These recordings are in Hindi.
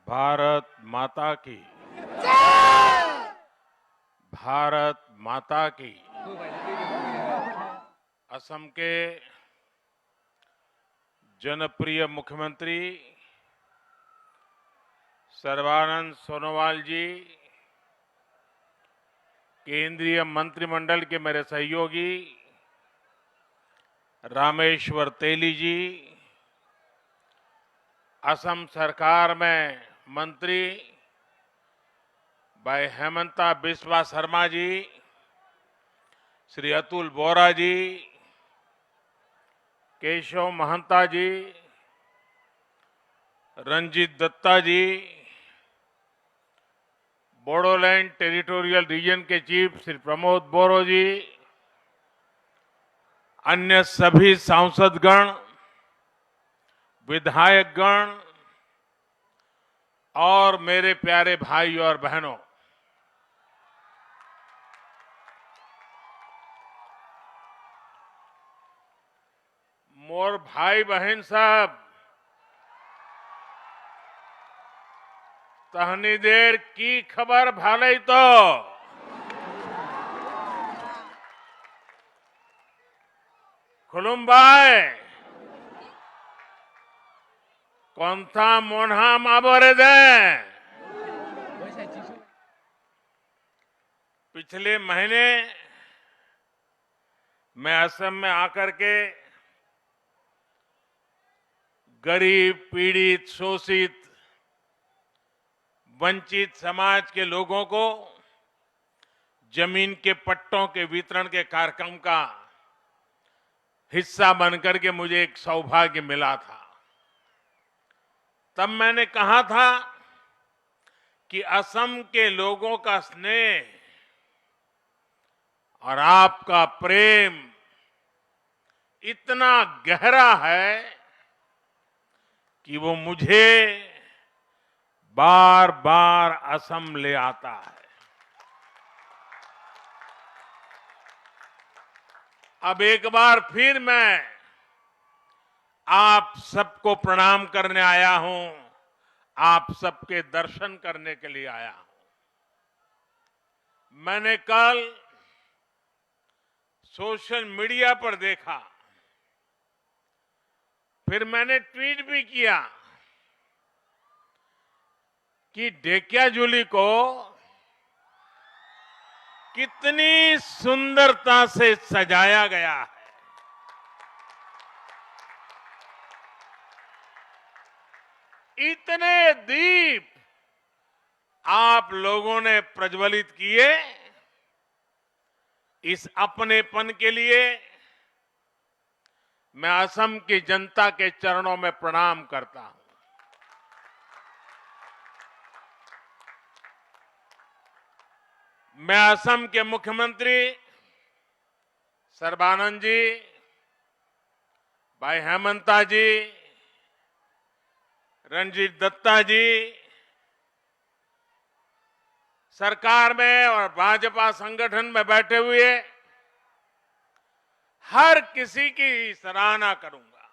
भारत माता की। भारत माता की। असम के जनप्रिय मुख्यमंत्री सर्बानंद सोनोवाल जी, केंद्रीय मंत्रिमंडल के मेरे सहयोगी रामेश्वर तेली जी, असम सरकार में मंत्री भाई हेमंता बिस्वा शर्मा जी, श्री अतुल बोरा जी, केशव महंता जी, रंजीत दत्ता जी, बोडोलैंड टेरिटोरियल रीजन के चीफ श्री प्रमोद बोरो जी, अन्य सभी सांसदगण, विधायकगण और मेरे प्यारे भाई और बहनों, मोर भाई बहन साहब, तहनी देर की खबर भाले तो खुलुमबाई कौन था मोन्हा माबोरे दे। पिछले महीने मैं असम में आकर के गरीब, पीड़ित, शोषित, वंचित समाज के लोगों को जमीन के पट्टों के वितरण के कार्यक्रम का हिस्सा बनकर के मुझे एक सौभाग्य मिला था। तब मैंने कहा था कि असम के लोगों का स्नेह और आपका प्रेम इतना गहरा है कि वो मुझे बार बार असम ले आता है। अब एक बार फिर मैं आप सबको प्रणाम करने आया हूं, आप सबके दर्शन करने के लिए आया हूं। मैंने कल सोशल मीडिया पर देखा, फिर मैंने ट्वीट भी किया कि ढेकियाजुली को कितनी सुंदरता से सजाया गया है। इतने दीप आप लोगों ने प्रज्वलित किए। इस अपनेपन के लिए मैं असम की जनता के चरणों में प्रणाम करता हूं। मैं असम के मुख्यमंत्री सर्बानंद जी, भाई हेमंता जी, रंजीत दत्ता जी, सरकार में और भाजपा संगठन में बैठे हुए हर किसी की सराहना करूंगा।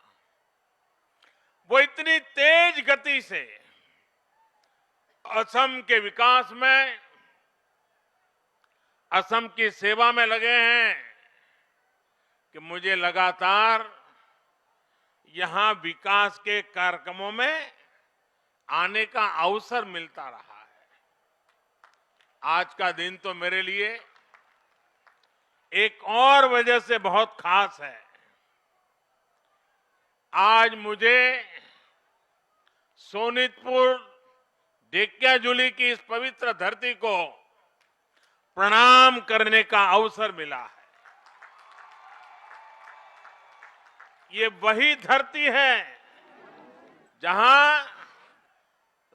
वो इतनी तेज गति से असम के विकास में, असम की सेवा में लगे हैं कि मुझे लगातार यहां विकास के कार्यक्रमों में आने का अवसर मिलता रहा है। आज का दिन तो मेरे लिए एक और वजह से बहुत खास है। आज मुझे सोनितपुर ढेकियाजुली की इस पवित्र धरती को प्रणाम करने का अवसर मिला है। ये वही धरती है जहां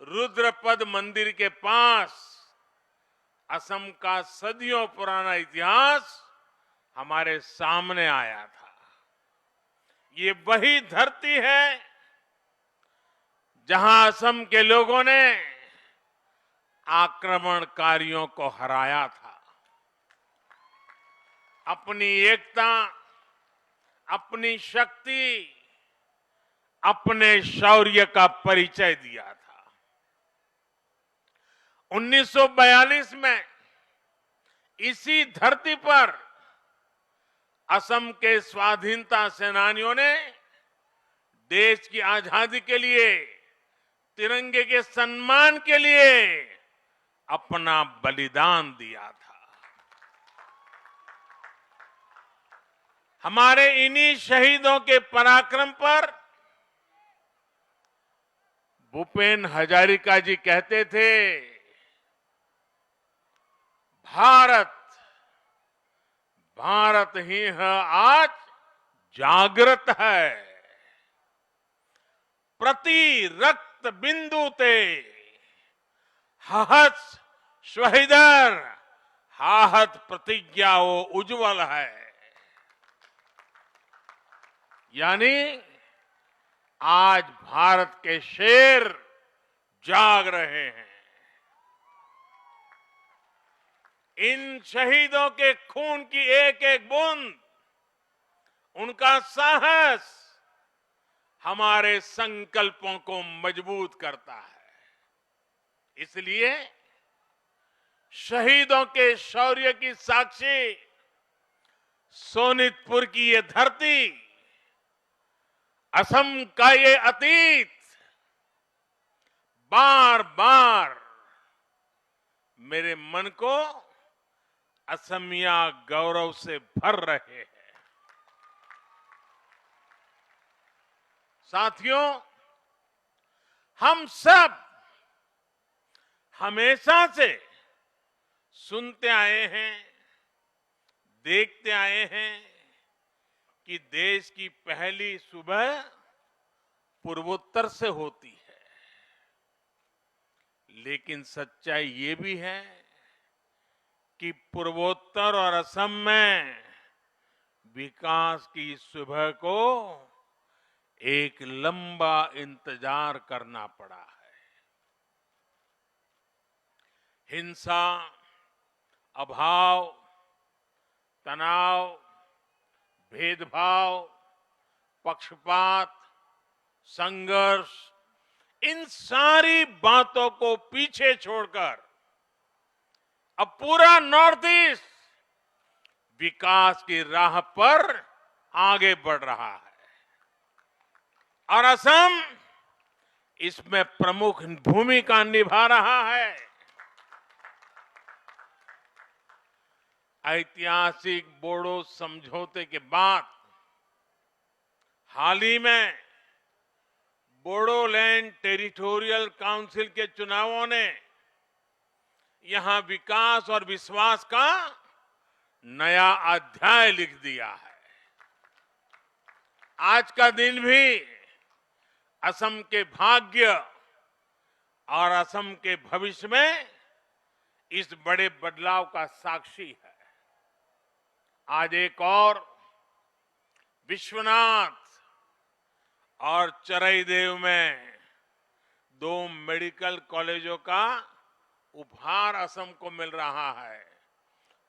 रुद्रपद मंदिर के पास असम का सदियों पुराना इतिहास हमारे सामने आया था। ये वही धरती है जहां असम के लोगों ने आक्रमणकारियों को हराया था, अपनी एकता, अपनी शक्ति, अपने शौर्य का परिचय दिया था। 1942 में इसी धरती पर असम के स्वाधीनता सेनानियों ने देश की आजादी के लिए, तिरंगे के सम्मान के लिए अपना बलिदान दिया था। हमारे इन्हीं शहीदों के पराक्रम पर भूपेन हजारिका जी कहते थे, भारत भारत ही है आज जागृत है, प्रति रक्त बिंदु ते हहत शहीदर हाहत प्रतिज्ञाओ उज्जवल है। यानी आज भारत के शेर जाग रहे हैं। इन शहीदों के खून की एक एक बूंद, उनका साहस हमारे संकल्पों को मजबूत करता है। इसलिए शहीदों के शौर्य की साक्षी सोनितपुर की ये धरती, असम का ये अतीत बार बार मेरे मन को असमिया गौरव से भर रहे हैं। साथियों, हम सब हमेशा से सुनते आए हैं, देखते आए हैं कि देश की पहली सुबह पूर्वोत्तर से होती है। लेकिन सच्चाई ये भी है कि पूर्वोत्तर और असम में विकास की सुबह को एक लंबा इंतजार करना पड़ा है। हिंसा, अभाव, तनाव, भेदभाव, पक्षपात, संघर्ष, इन सारी बातों को पीछे छोड़कर अब पूरा नॉर्थ ईस्ट विकास की राह पर आगे बढ़ रहा है और असम इसमें प्रमुख भूमिका निभा रहा है। ऐतिहासिक बोडो समझौते के बाद हाल ही में बोडोलैंड टेरिटोरियल काउंसिल के चुनावों ने यहां विकास और विश्वास का नया अध्याय लिख दिया है। आज का दिन भी असम के भाग्य और असम के भविष्य में इस बड़े बदलाव का साक्षी है। आज एक और विश्वनाथ और चरईदेव में 2 मेडिकल कॉलेजों का उपहार असम को मिल रहा है,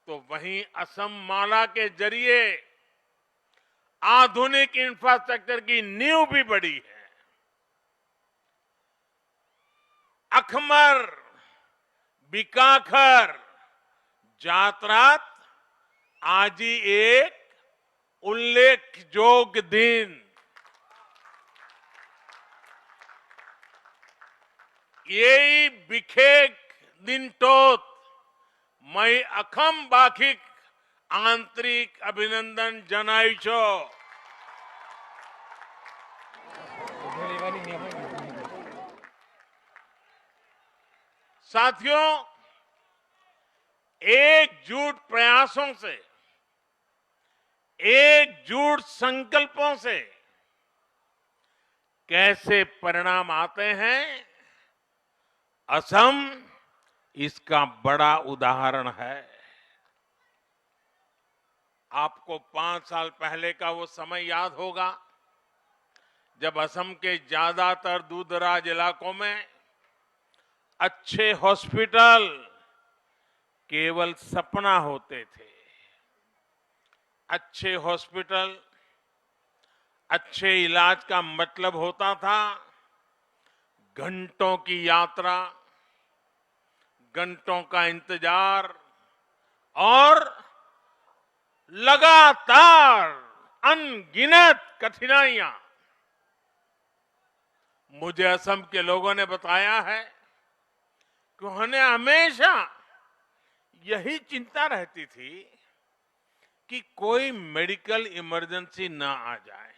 तो वहीं असम माला के जरिए आधुनिक इंफ्रास्ट्रक्चर की नींव भी बढ़ी है। अखमर, बीकाखर, जातरात आज ही एक उल्लेखयोग्य दिन। यही बिखेक दिन टोत मैं अखम बाखिक आंतरिक अभिनंदन जनाई छो। साथियों, एकजुट प्रयासों से, एकजुट संकल्पों से कैसे परिणाम आते हैं, असम इसका बड़ा उदाहरण है। आपको 5 साल पहले का वो समय याद होगा जब असम के ज्यादातर दूरदराज इलाकों में अच्छे हॉस्पिटल केवल सपना होते थे। अच्छे हॉस्पिटल, अच्छे इलाज का मतलब होता था घंटों की यात्रा, घंटों का इंतजार और लगातार अनगिनत कठिनाइयां। मुझे असम के लोगों ने बताया है कि उन्हें हमेशा यही चिंता रहती थी कि कोई मेडिकल इमरजेंसी ना आ जाए,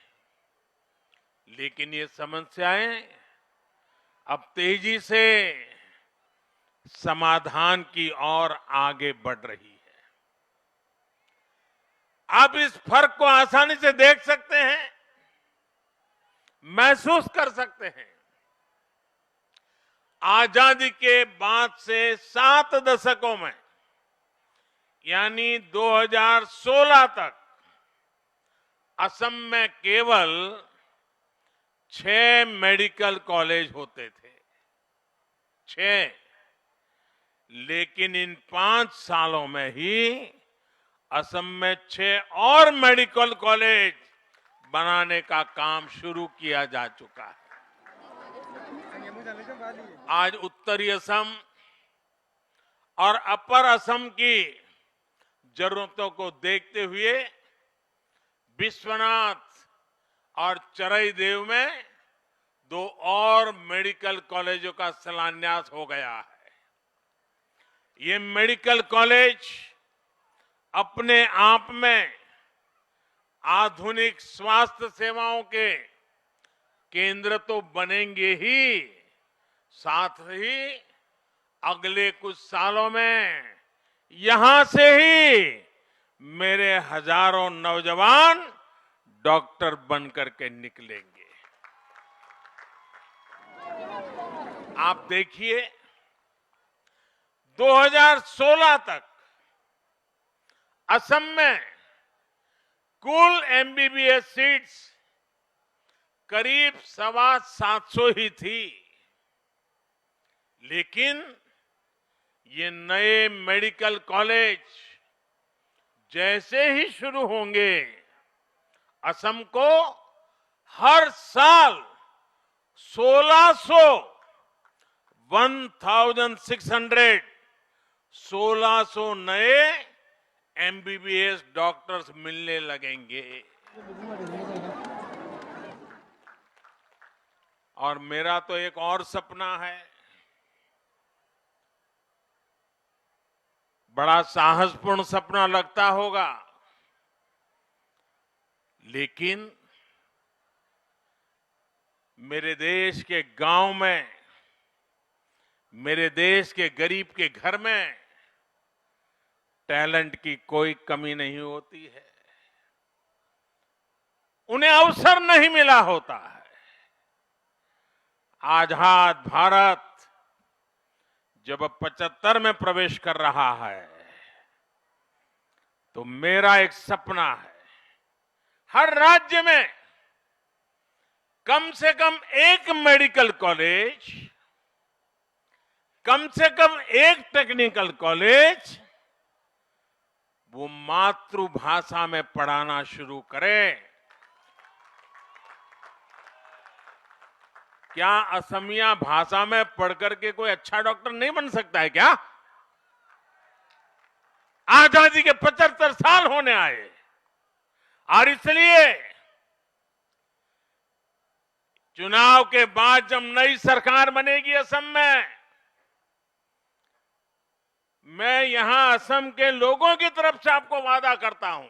लेकिन ये समस्याएं अब तेजी से समाधान की ओर आगे बढ़ रही है। आप इस फर्क को आसानी से देख सकते हैं, महसूस कर सकते हैं। आजादी के बाद से 7 दशकों में, यानी 2016 तक असम में केवल 6 मेडिकल कॉलेज होते थे। 6। लेकिन इन 5 सालों में ही असम में 6 और मेडिकल कॉलेज बनाने का काम शुरू किया जा चुका है। आज उत्तरी असम और अपर असम की जरूरतों को देखते हुए विश्वनाथ और चरईदेव में 2 और मेडिकल कॉलेजों का शिलान्यास हो गया है। ये मेडिकल कॉलेज अपने आप में आधुनिक स्वास्थ्य सेवाओं के केंद्र तो बनेंगे ही, साथ ही अगले कुछ सालों में यहां से ही मेरे हजारों नौजवान डॉक्टर बनकर के निकलेंगे। आप देखिए, 2016 तक असम में कुल एमबीबीएस सीट्स करीब 750 ही थी, लेकिन ये नए मेडिकल कॉलेज जैसे ही शुरू होंगे, असम को हर साल 1600 नए एमबीबीएस डॉक्टर्स मिलने लगेंगे। और मेरा तो एक और सपना है, बड़ा साहसपूर्ण सपना लगता होगा, लेकिन मेरे देश के गांव में, मेरे देश के गरीब के घर में टैलेंट की कोई कमी नहीं होती है। उन्हें अवसर नहीं मिला होता है। आजाद भारत जब 75 में प्रवेश कर रहा है, तो मेरा एक सपना है, हर राज्य में कम से कम एक मेडिकल कॉलेज, कम से कम एक टेक्निकल कॉलेज वो मातृभाषा में पढ़ाना शुरू करे। क्या असमिया भाषा में पढ़कर के कोई अच्छा डॉक्टर नहीं बन सकता है क्या? आजादी के 75 साल होने आए, और इसलिए चुनाव के बाद जब नई सरकार बनेगी असम में, मैं यहां असम के लोगों की तरफ से आपको वादा करता हूं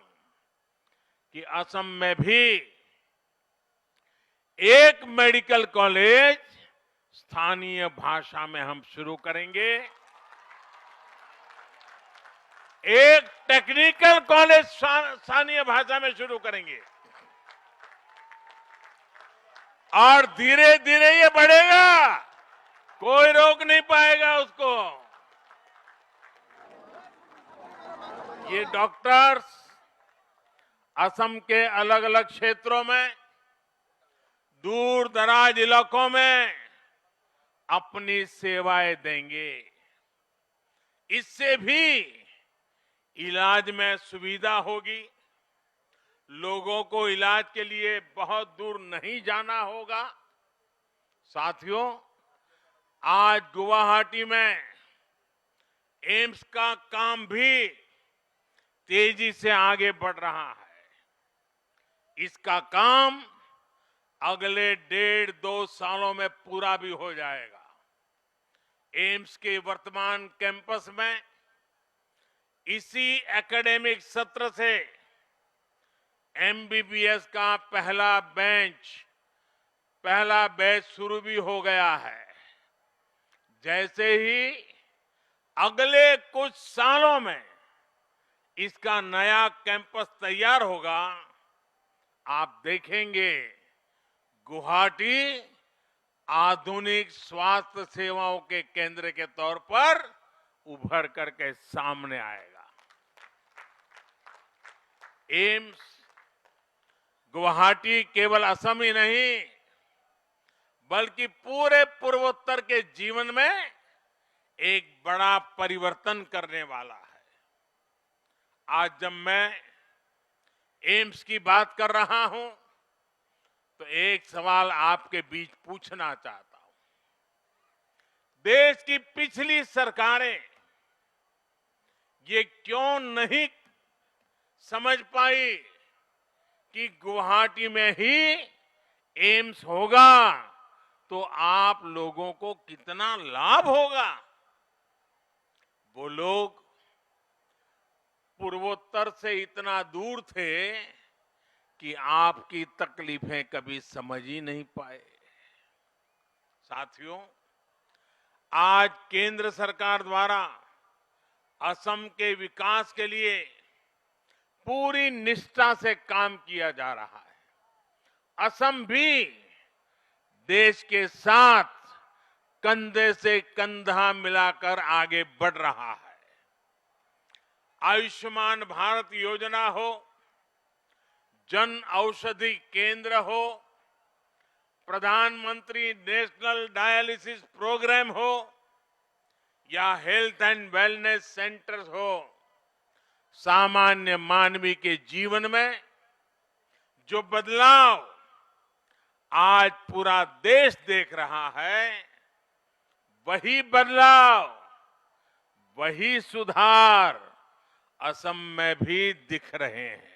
कि असम में भी एक मेडिकल कॉलेज स्थानीय भाषा में हम शुरू करेंगे, एक टेक्निकल कॉलेज स्थानीय भाषा में शुरू करेंगे, और धीरे धीरे ये बढ़ेगा, कोई रोक नहीं पाएगा उसको। ये डॉक्टर्स असम के अलग अलग क्षेत्रों में, दूर दराज इलाकों में अपनी सेवाएं देंगे। इससे भी इलाज में सुविधा होगी, लोगों को इलाज के लिए बहुत दूर नहीं जाना होगा। साथियों, आज गुवाहाटी में एम्स का काम भी तेजी से आगे बढ़ रहा है। इसका काम अगले 1.5-2 सालों में पूरा भी हो जाएगा। एम्स के वर्तमान कैंपस में इसी एकेडमिक सत्र से एमबीबीएस का पहला बैच शुरू भी हो गया है। जैसे ही अगले कुछ सालों में इसका नया कैंपस तैयार होगा, आप देखेंगे गुवाहाटी आधुनिक स्वास्थ्य सेवाओं के केंद्र के तौर पर उभर करके सामने आएगा। एम्स गुवाहाटी केवल असम ही नहीं, बल्कि पूरे पूर्वोत्तर के जीवन में एक बड़ा परिवर्तन करने वाला है। आज जब मैं एम्स की बात कर रहा हूं, तो एक सवाल आपके बीच पूछना चाहता हूं। देश की पिछली सरकारें ये क्यों नहीं समझ पाई कि गुवाहाटी में ही एम्स होगा तो आप लोगों को कितना लाभ होगा? वो लोग पूर्वोत्तर से इतना दूर थे कि आपकी तकलीफें कभी समझ ही नहीं पाए। साथियों, आज केंद्र सरकार द्वारा असम के विकास के लिए पूरी निष्ठा से काम किया जा रहा है। असम भी देश के साथ कंधे से कंधा मिलाकर आगे बढ़ रहा है। आयुष्मान भारत योजना हो, जन औषधि केंद्र हो, प्रधानमंत्री नेशनल डायलिसिस प्रोग्राम हो या हेल्थ एंड वेलनेस सेंटर्स हो, सामान्य मानवी के जीवन में जो बदलाव आज पूरा देश देख रहा है, वही बदलाव, वही सुधार असम में भी दिख रहे हैं।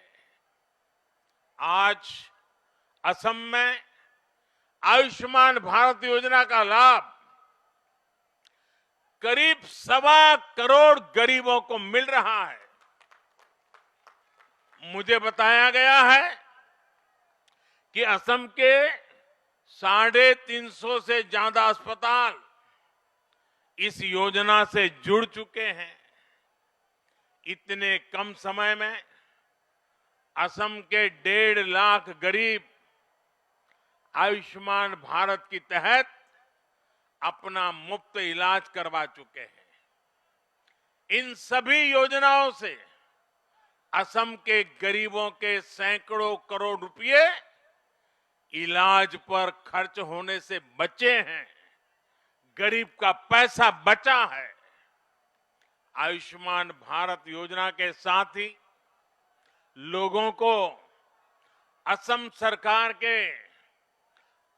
आज असम में आयुष्मान भारत योजना का लाभ करीब 1.25 करोड़ गरीबों को मिल रहा है। मुझे बताया गया है कि असम के 350 से ज्यादा अस्पताल इस योजना से जुड़ चुके हैं। इतने कम समय में असम के 1.5 लाख गरीब आयुष्मान भारत के तहत अपना मुफ्त इलाज करवा चुके हैं। इन सभी योजनाओं से असम के गरीबों के सैकड़ों करोड़ रुपए इलाज पर खर्च होने से बचे हैं। गरीब का पैसा बचा है। आयुष्मान भारत योजना के साथ ही लोगों को असम सरकार के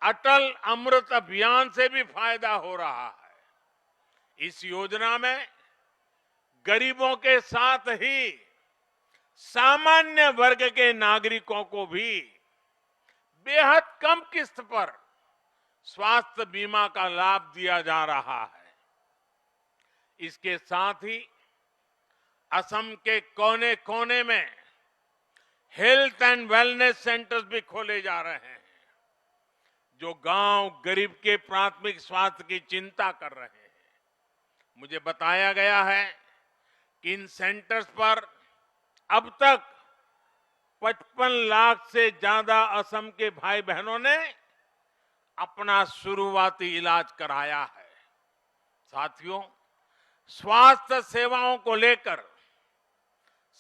अटल अमृत अभियान से भी फायदा हो रहा है। इस योजना में गरीबों के साथ ही सामान्य वर्ग के नागरिकों को भी बेहद कम किस्त पर स्वास्थ्य बीमा का लाभ दिया जा रहा है। इसके साथ ही असम के कोने कोने में हेल्थ एंड वेलनेस सेंटर्स भी खोले जा रहे हैं, जो गांव गरीब के प्राथमिक स्वास्थ्य की चिंता कर रहे हैं। मुझे बताया गया है कि इन सेंटर्स पर अब तक 55 लाख से ज्यादा असम के भाई बहनों ने अपना शुरुआती इलाज कराया है। साथियों, स्वास्थ्य सेवाओं को लेकर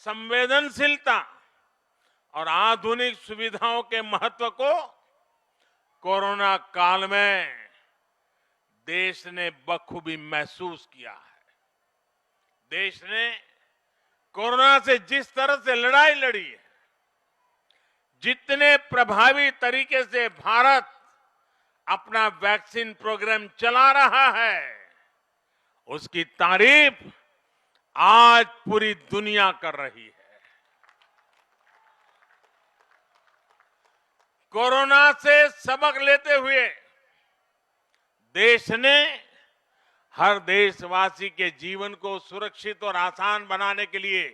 संवेदनशीलता और आधुनिक सुविधाओं के महत्व को कोरोना काल में देश ने बखूबी महसूस किया है। देश ने कोरोना से जिस तरह से लड़ाई लड़ी है, जितने प्रभावी तरीके से भारत अपना वैक्सीन प्रोग्राम चला रहा है, उसकी तारीफ आज पूरी दुनिया कर रही है। कोरोना से सबक लेते हुए देश ने हर देशवासी के जीवन को सुरक्षित और आसान बनाने के लिए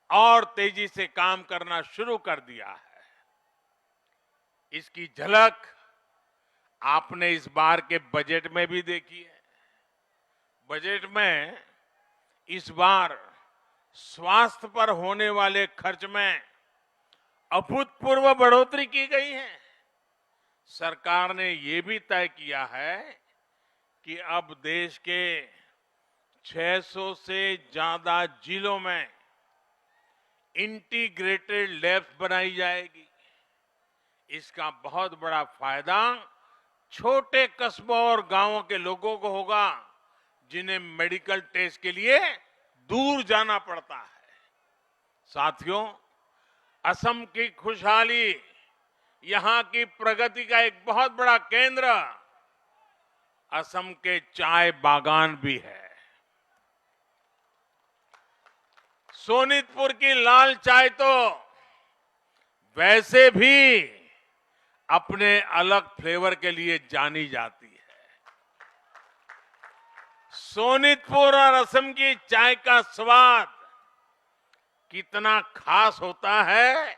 और तेजी से काम करना शुरू कर दिया है। इसकी झलक आपने इस बार के बजट में भी देखी है। बजट में इस बार स्वास्थ्य पर होने वाले खर्च में अभूतपूर्व बढ़ोतरी की गई है। सरकार ने ये भी तय किया है कि अब देश के 600 से ज्यादा जिलों में इंटीग्रेटेड लैब्स बनाई जाएगी। इसका बहुत बड़ा फायदा छोटे कस्बों और गांवों के लोगों को होगा, जिन्हें मेडिकल टेस्ट के लिए दूर जाना पड़ता है। साथियों, असम की खुशहाली यहां की प्रगति का एक बहुत बड़ा केंद्र असम के चाय बागान भी है। सोनितपुर की लाल चाय तो वैसे भी अपने अलग फ्लेवर के लिए जानी जाती है। सोनितपुर और असम की चाय का स्वाद कितना खास होता है,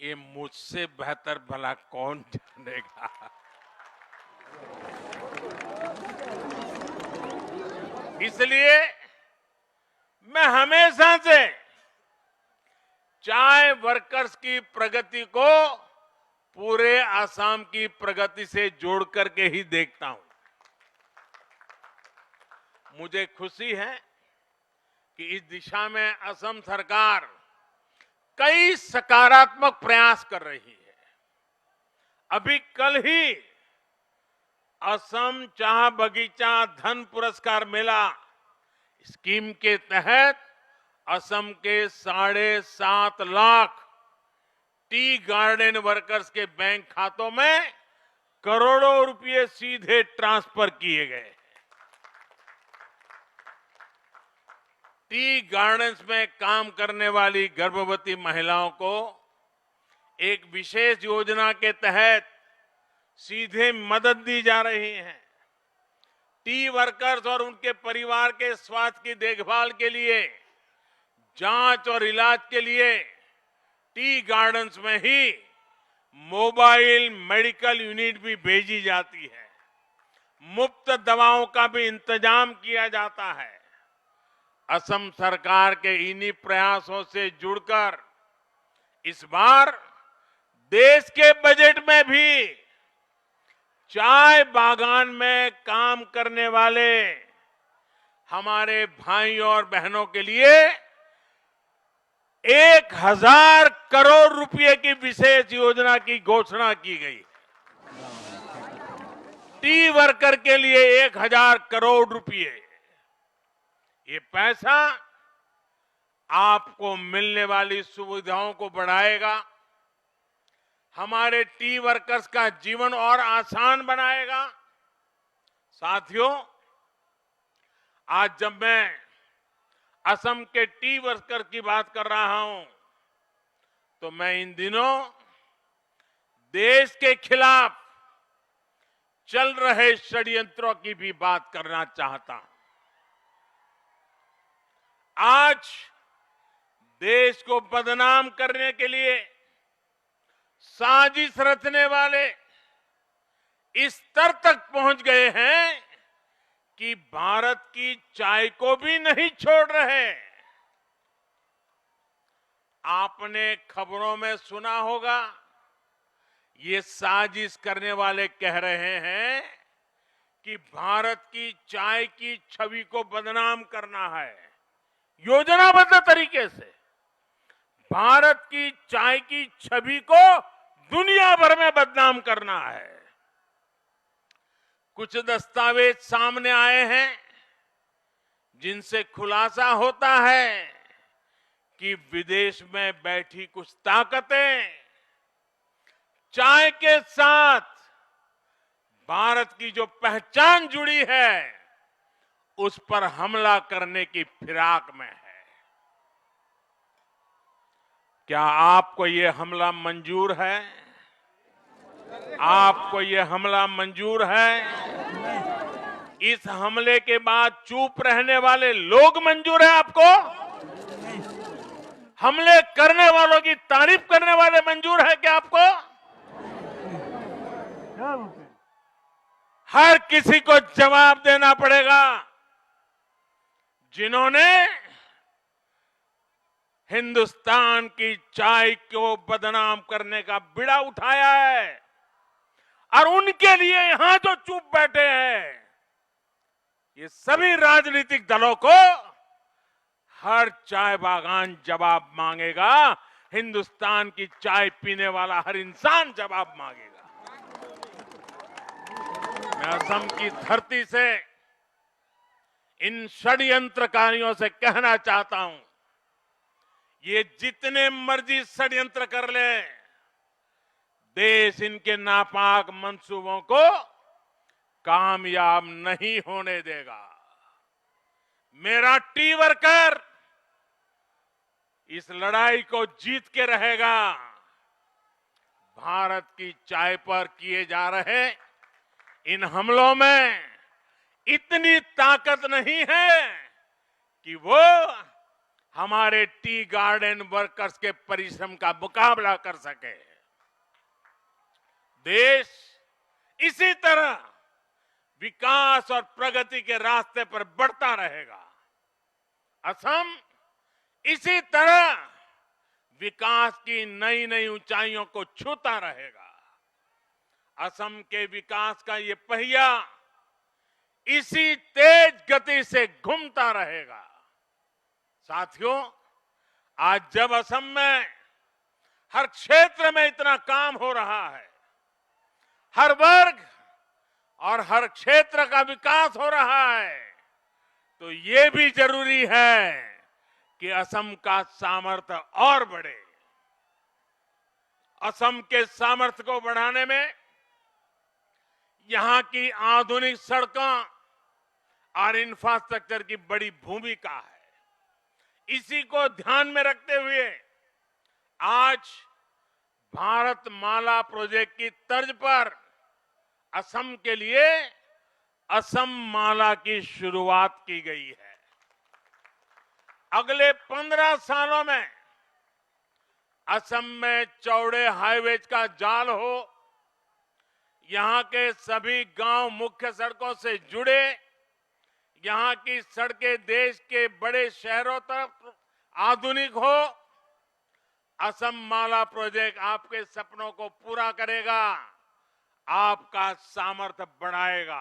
ये मुझसे बेहतर भला कौन जानेगा। इसलिए मैं हमेशा से चाय वर्कर्स की प्रगति को पूरे असम की प्रगति से जोड़ करके ही देखता हूं। मुझे खुशी है कि इस दिशा में असम सरकार कई सकारात्मक प्रयास कर रही है। अभी कल ही असम चाह बगीचा धन पुरस्कार मिला। स्कीम के तहत असम के 7.5 लाख टी गार्डन वर्कर्स के बैंक खातों में करोड़ों रुपए सीधे ट्रांसफर किए गए। टी गार्डन्स में काम करने वाली गर्भवती महिलाओं को एक विशेष योजना के तहत सीधे मदद दी जा रही है। टी वर्कर्स और उनके परिवार के स्वास्थ्य की देखभाल के लिए, जांच और इलाज के लिए टी गार्डन्स में ही मोबाइल मेडिकल यूनिट भी भेजी जाती है। मुफ्त दवाओं का भी इंतजाम किया जाता है। असम सरकार के इन्हीं प्रयासों से जुड़कर इस बार देश के बजट में भी चाय बागान में काम करने वाले हमारे भाइयों और बहनों के लिए 1000 करोड़ रुपए की विशेष योजना की घोषणा की गई। टी वर्कर के लिए 1000 करोड़ रुपए। ये पैसा आपको मिलने वाली सुविधाओं को बढ़ाएगा, हमारे टी वर्कर्स का जीवन और आसान बनाएगा। साथियों, आज जब मैं असम के टी वर्कर की बात कर रहा हूं, तो मैं इन दिनों देश के खिलाफ चल रहे षड्यंत्रों की भी बात करना चाहता हूं। आज देश को बदनाम करने के लिए साजिश रचने वाले इस स्तर तक पहुंच गए हैं कि भारत की चाय को भी नहीं छोड़ रहे। आपने खबरों में सुना होगा, ये साजिश करने वाले कह रहे हैं कि भारत की चाय की छवि को बदनाम करना है। योजनाबद्ध तरीके से भारत की चाय की छवि को दुनिया भर में बदनाम करना है। कुछ दस्तावेज सामने आए हैं जिनसे खुलासा होता है कि विदेश में बैठी कुछ ताकतें चाय के साथ भारत की जो पहचान जुड़ी है उस पर हमला करने की फिराक में है। क्या आपको ये हमला मंजूर है? आपको ये हमला मंजूर है? इस हमले के बाद चुप रहने वाले लोग मंजूर है आपको? हमले करने वालों की तारीफ करने वाले मंजूर है क्या आपको? हर किसी को जवाब देना पड़ेगा जिन्होंने हिंदुस्तान की चाय को बदनाम करने का बीड़ा उठाया है। और उनके लिए यहां जो चुप बैठे हैं, ये सभी राजनीतिक दलों को हर चाय बागान जवाब मांगेगा। हिंदुस्तान की चाय पीने वाला हर इंसान जवाब मांगेगा। मैं असम की धरती से इन षड्यंत्रकारियों से कहना चाहता हूं, ये जितने मर्जी षड्यंत्र कर ले, देश इनके नापाक मंसूबों को कामयाब नहीं होने देगा। मेरा टी वर्कर इस लड़ाई को जीत के रहेगा। भारत की चाय पर किए जा रहे इन हमलों में इतनी ताकत नहीं है कि वो हमारे टी गार्डन वर्कर्स के परिश्रम का मुकाबला कर सके। देश इसी तरह विकास और प्रगति के रास्ते पर बढ़ता रहेगा। असम इसी तरह विकास की नई नई ऊंचाइयों को छूता रहेगा। असम के विकास का ये पहिया इसी तेज गति से घूमता रहेगा। साथियों, आज जब असम में हर क्षेत्र में इतना काम हो रहा है, हर वर्ग और हर क्षेत्र का विकास हो रहा है, तो ये भी जरूरी है कि असम का सामर्थ्य और बढ़े। असम के सामर्थ्य को बढ़ाने में यहां की आधुनिक सड़कों और इंफ्रास्ट्रक्चर की बड़ी भूमिका है। इसी को ध्यान में रखते हुए आज भारत माला प्रोजेक्ट की तर्ज पर असम के लिए असम माला की शुरुआत की गई है। अगले 15 सालों में असम में चौड़े हाईवेज का जाल हो, यहां के सभी गांव मुख्य सड़कों से जुड़े, यहां की सड़कें देश के बड़े शहरों तक आधुनिक हो। असम माला प्रोजेक्ट आपके सपनों को पूरा करेगा, आपका सामर्थ्य बढ़ाएगा।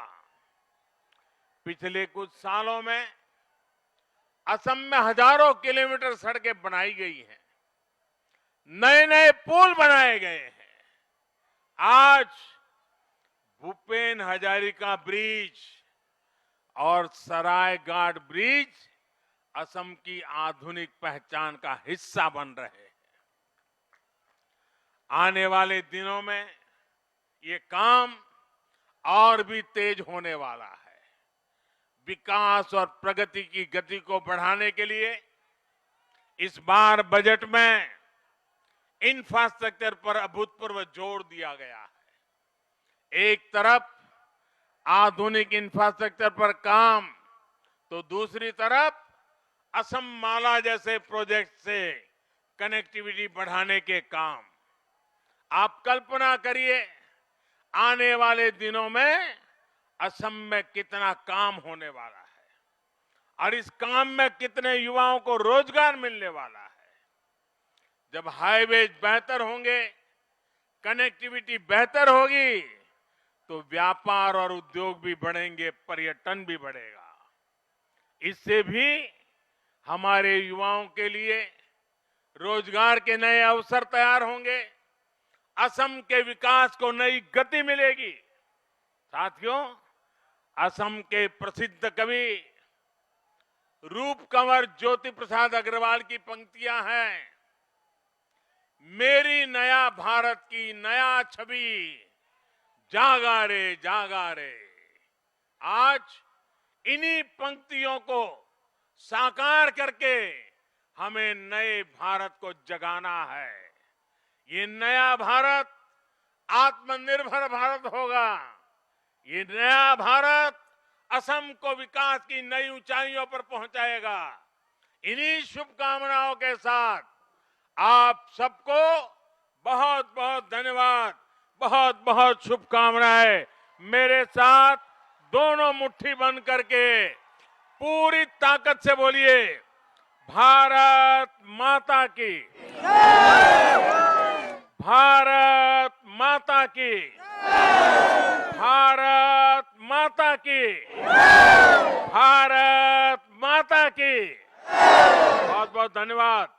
पिछले कुछ सालों में असम में हजारों किलोमीटर सड़कें बनाई गई हैं, नए नए पुल बनाए गए हैं। आज भूपेन हजारिका ब्रिज और सरायघाट ब्रिज असम की आधुनिक पहचान का हिस्सा बन रहे हैं। आने वाले दिनों में ये काम और भी तेज होने वाला है। विकास और प्रगति की गति को बढ़ाने के लिए इस बार बजट में इंफ्रास्ट्रक्चर पर अभूतपूर्व जोर दिया गया है। एक तरफ आधुनिक इंफ्रास्ट्रक्चर पर काम, तो दूसरी तरफ असम माला जैसे प्रोजेक्ट से कनेक्टिविटी बढ़ाने के काम। आप कल्पना करिए, आने वाले दिनों में असम में कितना काम होने वाला है और इस काम में कितने युवाओं को रोजगार मिलने वाला है। जब हाईवेज बेहतर होंगे, कनेक्टिविटी बेहतर होगी, तो व्यापार और उद्योग भी बढ़ेंगे, पर्यटन भी बढ़ेगा। इससे भी हमारे युवाओं के लिए रोजगार के नए अवसर तैयार होंगे, असम के विकास को नई गति मिलेगी। साथियों, असम के प्रसिद्ध कवि रूप कंवर ज्योति प्रसाद अग्रवाल की पंक्तियां हैं, मेरी नया भारत की नया छवि जागा रे जागा रे। आज इन्हीं पंक्तियों को साकार करके हमें नए भारत को जगाना है। ये नया भारत आत्मनिर्भर भारत होगा। ये नया भारत असम को विकास की नई ऊंचाइयों पर पहुंचाएगा। इन्हीं शुभकामनाओं के साथ आप सबको बहुत बहुत धन्यवाद, बहुत बहुत शुभकामनाएं। मेरे साथ दोनों मुट्ठी बंद करके पूरी ताकत से बोलिए, भारत माता की, भारत माता की, भारत माता की, भारत माता की। बहुत बहुत धन्यवाद।